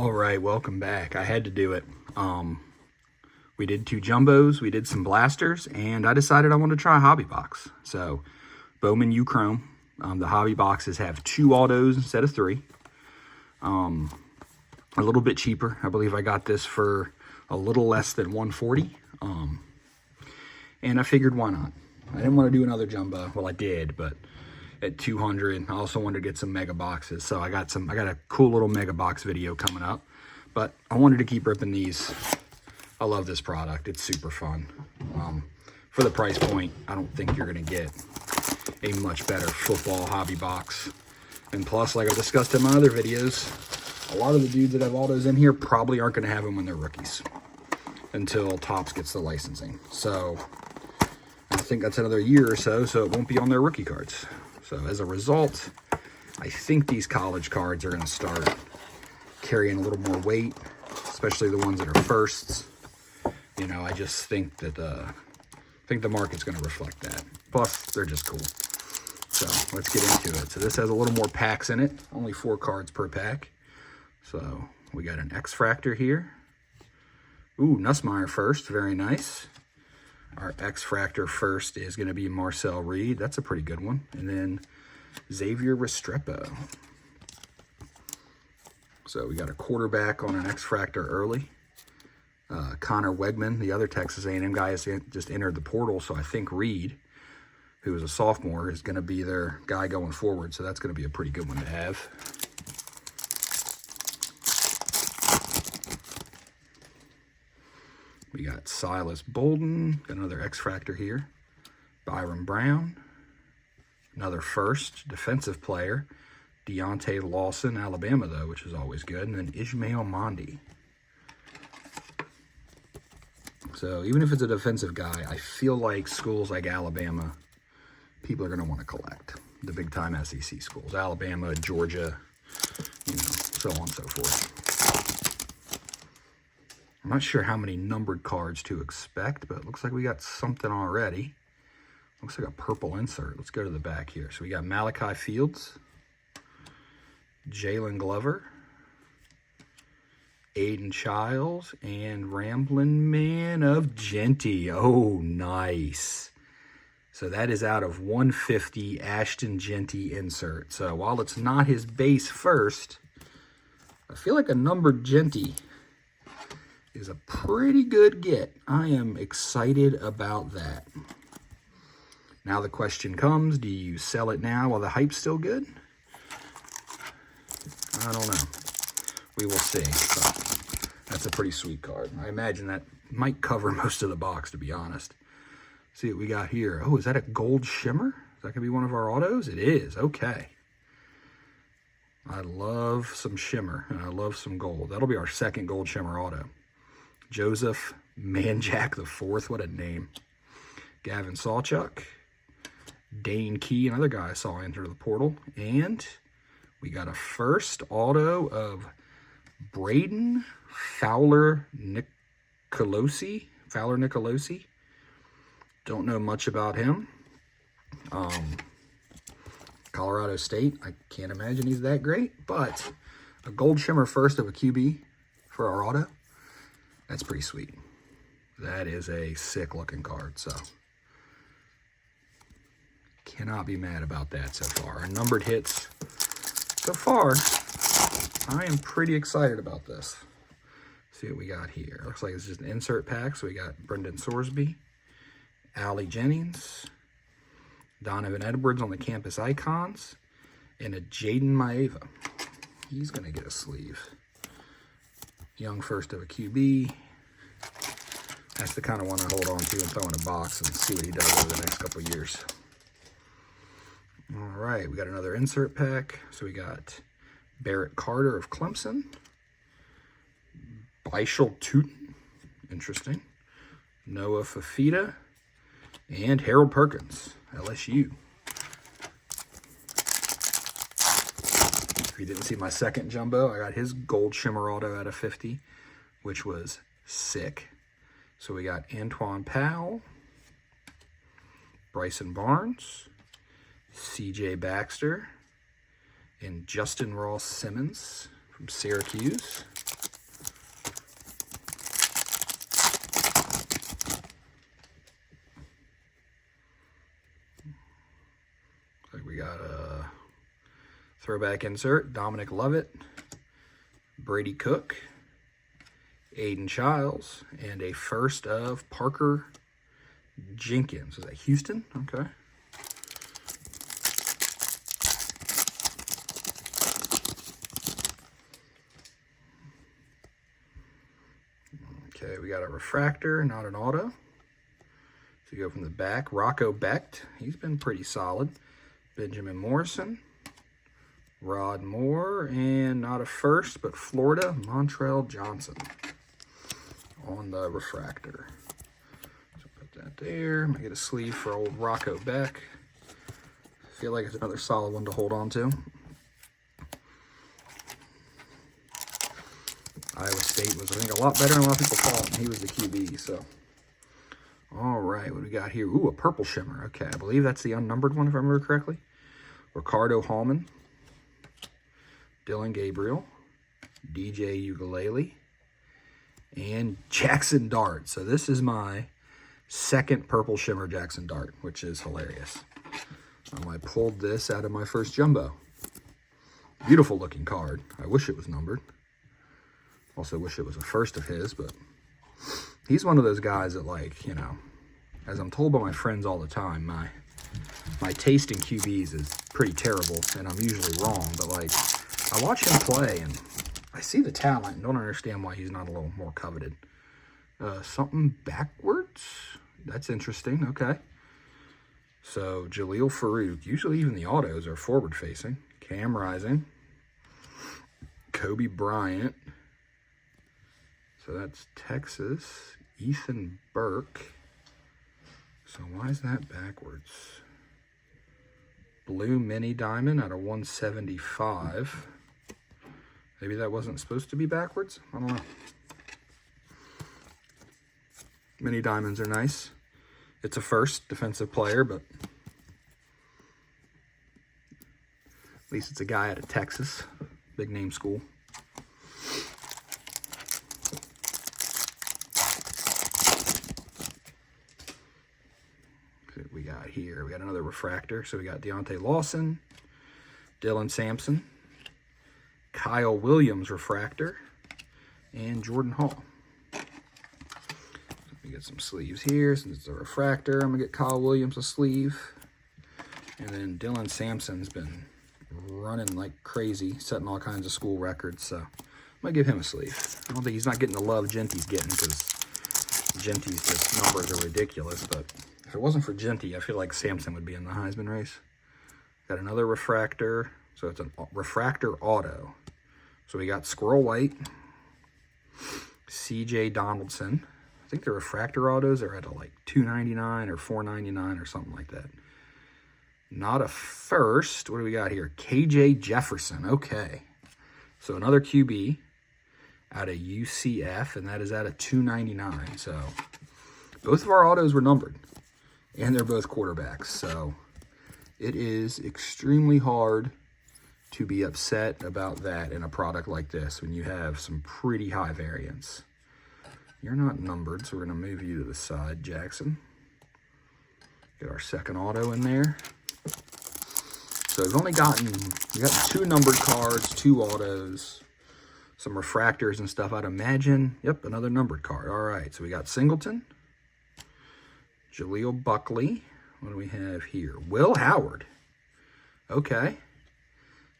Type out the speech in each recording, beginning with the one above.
All right, welcome back. I had to do it. We did 2 jumbos, we did some blasters, and I decided I wanted to try a hobby box. So, Bowman U Chrome. The hobby boxes have 2 autos instead of 3. A little bit cheaper. I believe I got this for a little less than $140. And I figured, why not? I didn't want to do another jumbo. Well, I did, but at $200. I also wanted to get some mega boxes, so I got a cool little mega box video coming up. But I wanted to keep ripping these. I love this product. It's super fun. For the price point, I don't think you're gonna get a much better football hobby box. And plus, like I've discussed in my other videos, a lot of the dudes that have autos in here probably aren't gonna have them when they're rookies until Topps gets the licensing. So I think that's another year or so it won't be on their rookie cards. So as a result, I think these college cards are going to start carrying a little more weight, especially the ones that are firsts. You know, I just think that I think the market's going to reflect that. Plus, they're just cool. So let's get into it. So this has a little more packs in it, only 4 cards per pack. So we got an X-Fractor here. Ooh, Nussmeier first, very nice. Our X-Fractor first is going to be Marcel Reed. That's a pretty good one. And then Xavier Restrepo. So we got a quarterback on an X-Fractor early. Connor Wegman, the other Texas A&M guy, has just entered the portal. So I think Reed, who is a sophomore, is going to be their guy going forward. So that's going to be a pretty good one to have. We got Silas Bolden, got another X-Fractor here. Byron Brown, another first defensive player. Deontay Lawson, Alabama though, which is always good. And then Ishmael Mondi. So even if it's a defensive guy, I feel like schools like Alabama, people are going to want to collect. The big time SEC schools, Alabama, Georgia, you know, so on and so forth. I'm not sure how many numbered cards to expect, but it looks like we got something already. Looks like a purple insert. Let's go to the back here. So we got Malachi Fields, Jalen Glover, Aiden Childs, and Ramblin' Man of Genty. Oh, nice. So that is out of 150 Ashton Genty insert. So while it's not his base first, I feel like a numbered Genty is a pretty good get. I am excited about that. Now the question comes, do you sell it now while the hype's still good? I don't know. We will see. But that's a pretty sweet card. I imagine that might cover most of the box, to be honest. See what we got here. Oh, is that a gold shimmer? Is that going to be one of our autos? It is. Okay. I love some shimmer, and I love some gold. That'll be our second gold shimmer auto. Joseph Manjack IV, what a name. Gavin Sawchuk, Dane Key, another guy I saw enter the portal. And we got a first auto of Braden Fowler Nicolosi. Don't know much about him. Colorado State, I can't imagine he's that great, but a gold shimmer first of a QB for our auto. That's pretty sweet. That is a sick looking card, so cannot be mad about that so far. Our numbered hits so far, I am pretty excited about this. See what we got here. Looks like it's just an insert pack. So we got Brendan Sorsby, Allie Jennings, Donovan Edwards on the campus icons, and a Jaden Maeva. He's going to get a sleeve. Young first of a QB. That's the kind of one I hold on to and throw in a box and see what he does over the next couple of years. All right, we got another insert pack. So we got Barrett Carter of Clemson. Bishal Tootin, interesting. Noah Fafita. And Harold Perkins, LSU. If you didn't see my second jumbo, I got his gold shimmer auto out of 50, which was sick. So we got Antoine Powell, Bryson Barnes, CJ Baxter, and Justin Ross Simmons from Syracuse. we got a throwback insert, Dominic Lovett, Brady Cook, Aiden Childs, and a first of Parker Jenkins. Is that Houston? Okay. Okay, we got a refractor, not an auto. So you go from the back, Rocco Becht. He's been pretty solid. Benjamin Morrison, Rod Moore, and not a first, but Florida, Montrell Johnson on the refractor. So put that there. I'm gonna get a sleeve for old Rocco Becht. Feel like it's another solid one to hold on to. Iowa State was, I think, a lot better than a lot of people thought, and he was the QB, so. All right, what do we got here? Ooh, a purple shimmer. Okay, I believe that's the unnumbered one, if I remember correctly. Ricardo Hallman, Dylan Gabriel, DJ Ukulele, and Jackson Dart. So this is my second purple shimmer Jackson Dart, which is hilarious. I pulled this out of my first jumbo. Beautiful looking card. I wish it was numbered. Also wish it was a first of his, but he's one of those guys that, like, you know, as I'm told by my friends all the time, my taste in QBs is pretty terrible, and I'm usually wrong, but, like, I watch him play, and I see the talent and don't understand why he's not a little more coveted. Something backwards? That's interesting. Okay. So, Jaleel Farouk. Usually even the autos are forward-facing. Cam Rising. Kobe Bryant. So that's Texas. Ethan Burke. So why is that backwards? Blue Mini Diamond out of 175. Maybe that wasn't supposed to be backwards? I don't know. Mini Diamonds are nice. It's a first defensive player, but at least it's a guy out of Texas. Big name school. We got here, we got another refractor. So we got Deontay Lawson, Dylan Sampson, Kyle Williams refractor, and Jordan Hall. So we get some sleeves here. Since it's a refractor, I'm gonna get Kyle Williams a sleeve. And then Dylan Sampson's been running like crazy, setting all kinds of school records, so I'm gonna give him a sleeve. I don't think he's not getting the love Genty's getting, because Genty's just numbers are ridiculous, but if it wasn't for Genty, I feel like Sampson would be in the Heisman race. Got another refractor. So it's a refractor auto. So we got Squirrel White, CJ Donaldson. I think the refractor autos are at like $2.99 or $4.99 or something like that. Not a first. What do we got here? KJ Jefferson. Okay. So another QB out of UCF, and that is at a $2.99. So both of our autos were numbered. And they're both quarterbacks, so it is extremely hard to be upset about that in a product like this when you have some pretty high variance. You're not numbered, so we're going to move you to the side, Jackson. Get our second auto in there. So we've only gotten, we got 2 numbered cards, 2 autos, some refractors and stuff. I'd imagine, yep, another numbered card. All right, so we got Singleton, Jaleel Buckley. What do we have here? Will Howard. Okay.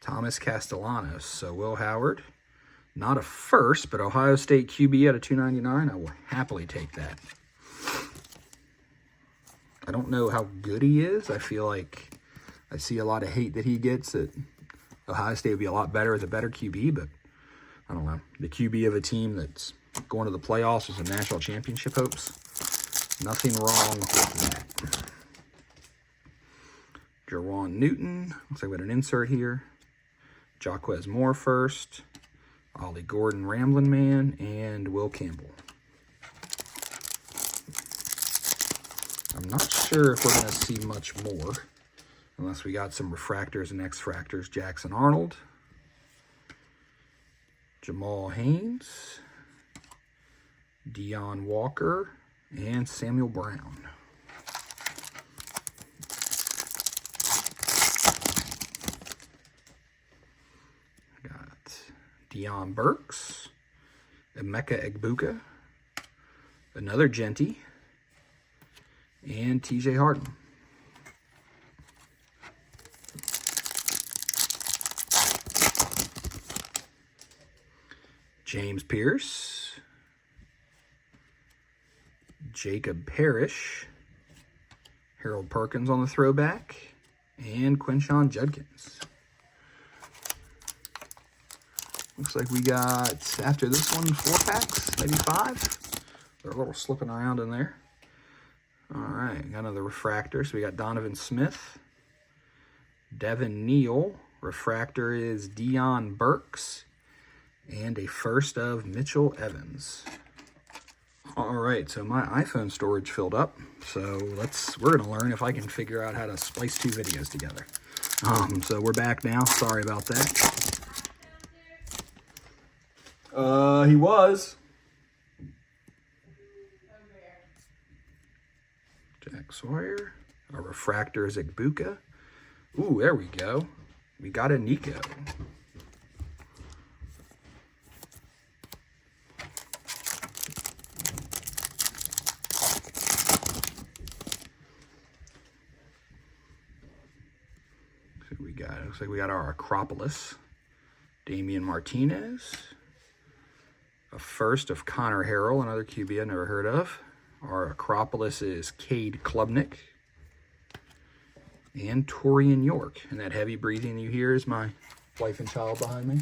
Thomas Castellanos. So Will Howard. Not a first, but Ohio State QB at a $2.99. I will happily take that. I don't know how good he is. I feel like I see a lot of hate that he gets, that Ohio State would be a lot better as a better QB, but I don't know. The QB of a team that's going to the playoffs with some national championship hopes. Nothing wrong with that. Jerwan Newton. Looks like we got an insert here. Jaquez Moore first. Ollie Gordon, Ramblin' Man, and Will Campbell. I'm not sure if we're going to see much more, unless we got some refractors and X-fractors. Jackson Arnold. Jamal Haynes. Deion Walker. And Samuel Brown. Dion Burks, Emeka Egbuka, another Genty, and TJ Harden. James Pierce, Jacob Parrish, Harold Perkins on the throwback, and Quinshon Judkins. Looks like we got, after this one, 4 packs, maybe 5. They're a little slipping around in there. All right, got another refractor. So we got Donovan Smith, Devin Neal. Refractor is Dion Burks, and a first of Mitchell Evans. All right, so my iPhone storage filled up. So we're gonna learn if I can figure out how to splice 2 videos together. So we're back now. Sorry about that. He was. Jack Sawyer. Our refractor is Egbuka. Ooh, there we go. We got a Nico. Looks like we got our Acropolis, Damian Martinez, a first of Connor Harrell, another QB I never heard of. Our Acropolis is Cade Klubnik and Torian York. And that heavy breathing you hear is my wife and child behind me.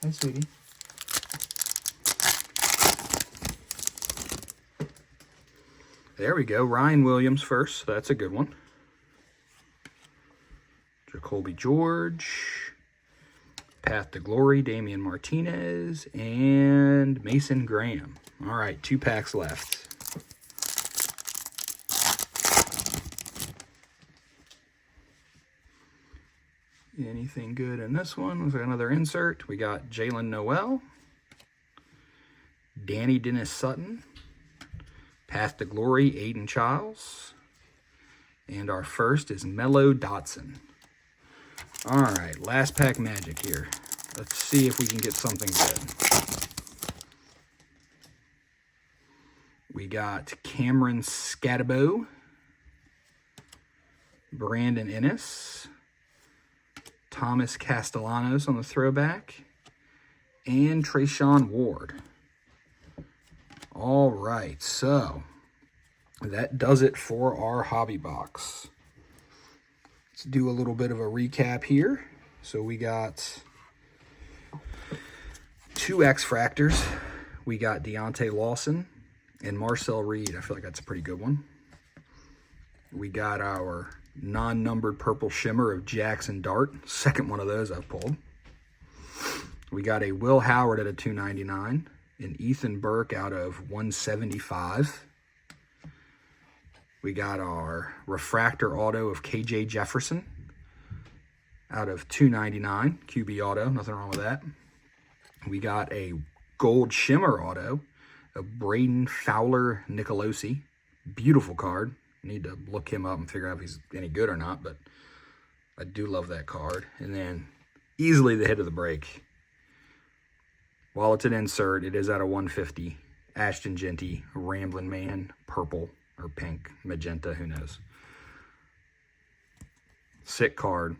Hi, sweetie. There we go. Ryan Williams first. That's a good one. Jacoby George, Path to Glory, Damian Martinez, and Mason Graham. All right, 2 packs left. Anything good in this one? Looks like another insert. We got Jalen Noel, Danny Dennis Sutton, Path to Glory, Aiden Childs, and our first is Mello Dotson. All right, last pack magic here. Let's see if we can get something good. We got Cameron Scatabo, Brandon Ennis, Thomas Castellanos on the throwback, and Trayshawn Ward. All right, so that does it for our hobby box. Let's do a little bit of a recap here. So we got 2 X-Fractors. We got Deontay Lawson and Marcel Reed. I feel like that's a pretty good one. We got our non-numbered purple shimmer of Jackson Dart. Second one of those I've pulled. We got a Will Howard at a 299. An Ethan Burke out of 175. We got our refractor auto of KJ Jefferson out of 299, QB auto, nothing wrong with that. We got a gold shimmer auto of Braden Fowler Nicolosi. Beautiful card. Need to look him up and figure out if he's any good or not, but I do love that card. And then easily the hit of the break. While it's an insert, it is out of 150. Ashton Genty, Ramblin' Man, purple. Or pink, magenta, who knows. Sick card.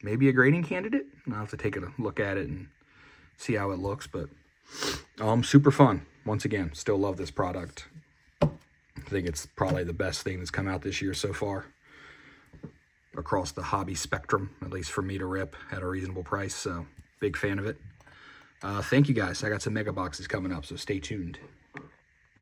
Maybe a grading candidate? I'll have to take a look at it and see how it looks, but super fun. Once again, still love this product. I think it's probably the best thing that's come out this year so far. Across the hobby spectrum, at least for me to rip at a reasonable price, so big fan of it. Thank you guys. I got some mega boxes coming up, so stay tuned.